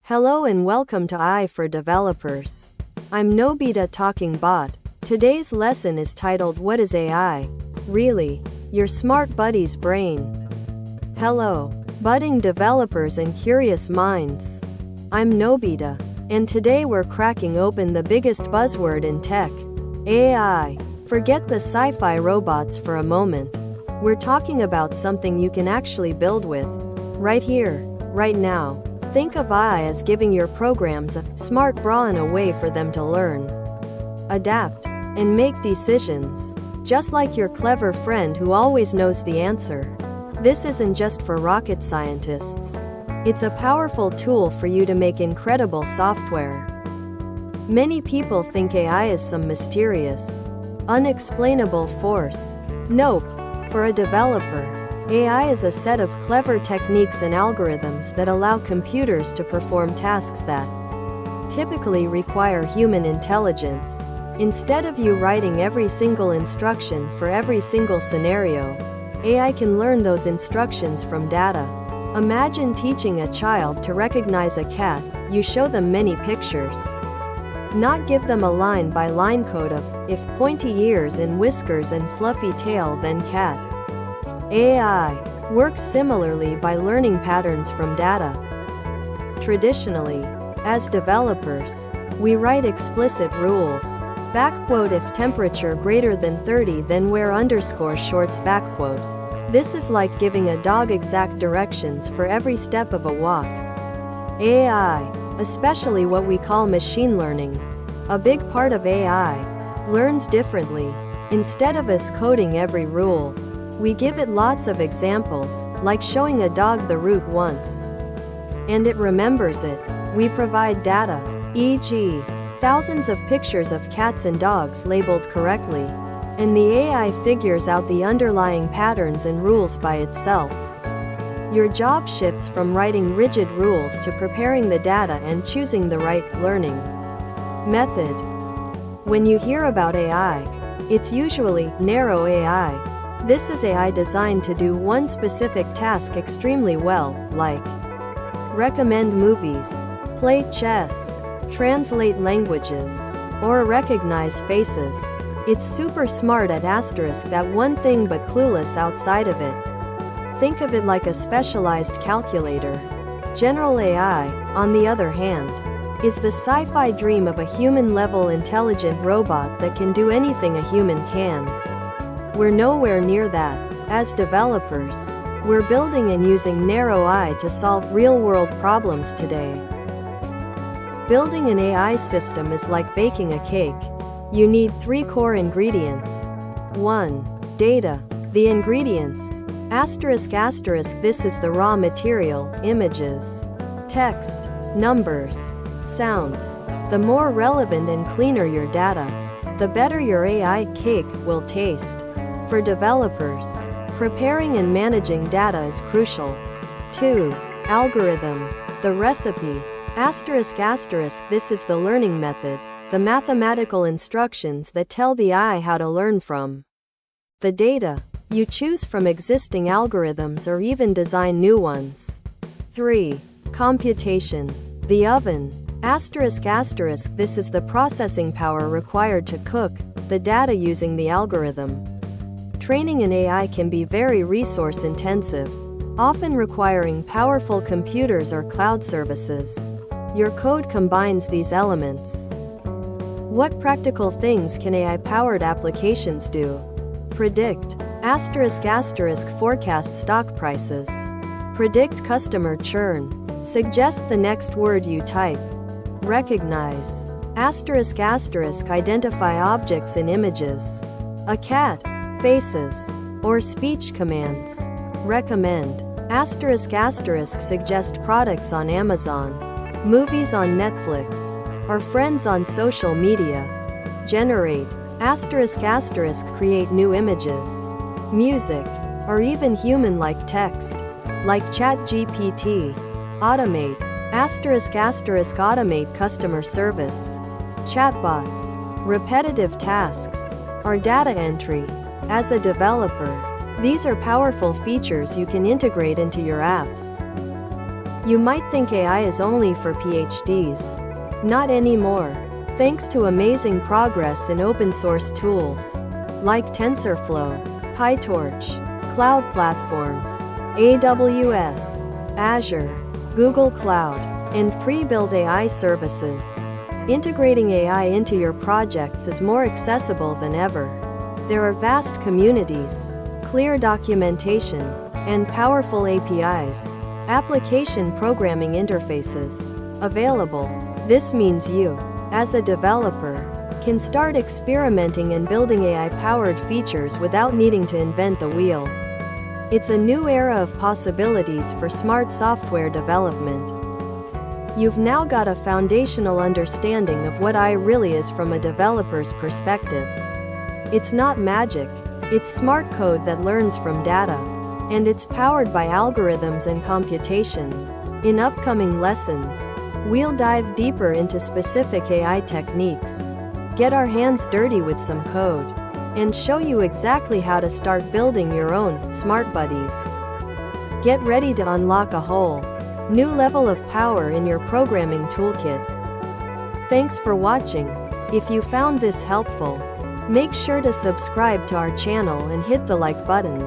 Hello and welcome to AIforDevelopers. I'm Nobita Talking Bot. Today's lesson is titled What is AI? Really? Your smart buddy's brain. Hello, budding developers and curious minds. I'm Nobita, and today we're cracking open the biggest buzzword in tech, AI. Forget the sci-fi robots for a moment. We're talking about something you can actually build with, right here, right now. Think of AI as giving your programs a smart brain, a way for them to learn, adapt, and make decisions, just like your clever friend who always knows the answer. This isn't just for rocket scientists. It's a powerful tool for you to make incredible software. Many people think AI is some mysterious, unexplainable force. Nope. For a developer, AI is a set of clever techniques and algorithms that allow computers to perform tasks that typically require human intelligence. Instead of you writing every single instruction for every single scenario, AI can learn those instructions from data. Imagine teaching a child to recognize a cat. You show them many pictures, not give them a line-by-line code of, if pointy ears and whiskers and fluffy tail then cat. AI works similarly by learning patterns from data. Traditionally, as developers, we write explicit rules. Backquote if temperature greater than 30 then wear underscore shorts backquote. This is like giving a dog exact directions for every step of a walk. AI, especially what we call machine learning, a big part of AI, learns differently. Instead of us coding every rule, we give it lots of examples, like showing a dog the route once, and it remembers it. We provide data, e.g., thousands of pictures of cats and dogs labeled correctly, and the AI figures out the underlying patterns and rules by itself. Your job shifts from writing rigid rules to preparing the data and choosing the right learning method. When you hear about AI, it's usually narrow AI. This is AI designed to do one specific task extremely well, like recommend movies, play chess, translate languages, or recognize faces. It's super smart at asterisk that one thing but clueless outside of it. Think of it like a specialized calculator. General AI, on the other hand, is the sci-fi dream of a human-level intelligent robot that can do anything a human can. We're nowhere near that. As developers, we're building and using narrow AI to solve real-world problems today. Building an AI system is like baking a cake. You need 3 core ingredients. 1. Data. The ingredients. Asterisk asterisk this is the raw material, images, text, numbers, sounds. The more relevant and cleaner your data, the better your AI cake will taste. For developers, preparing and managing data is crucial. 2. Algorithm. The recipe. Asterisk asterisk this is the learning method, the mathematical instructions that tell the AI how to learn from the data. You choose from existing algorithms or even design new ones. 3. Computation. The oven. Asterisk asterisk this is the processing power required to cook the data using the algorithm. Training an AI can be very resource intensive, often requiring powerful computers or cloud services. Your code combines these elements. What practical things can AI-powered applications do? Predict. Asterisk asterisk forecast stock prices. Predict customer churn. Suggest the next word you type. Recognize. Asterisk asterisk identify objects in images. A cat, faces, or speech commands. Recommend. Asterisk asterisk suggest products on Amazon, movies on Netflix, or friends on social media. Generate. Asterisk asterisk create new images, music, or even human-like text, like ChatGPT. Automate. Asterisk asterisk automate customer service, chatbots, repetitive tasks, or data entry. As a developer, these are powerful features you can integrate into your apps. You might think AI is only for PhDs. Not anymore. Thanks to amazing progress in open source tools like TensorFlow, PyTorch, cloud platforms, AWS, Azure, Google Cloud, and pre-built AI services, integrating AI into your projects is more accessible than ever. There are vast communities, clear documentation, and powerful APIs, application programming interfaces, available. This means you, as a developer, can start experimenting and building AI-powered features without needing to invent the wheel. It's a new era of possibilities for smart software development. You've now got a foundational understanding of what AI really is from a developer's perspective. It's not magic, it's smart code that learns from data, and it's powered by algorithms and computation. In upcoming lessons, we'll dive deeper into specific AI techniques, get our hands dirty with some code, and show you exactly how to start building your own smart buddies. Get ready to unlock a whole new level of power in your programming toolkit. Thanks for watching. If you found this helpful, make sure to subscribe to our channel and hit the like button.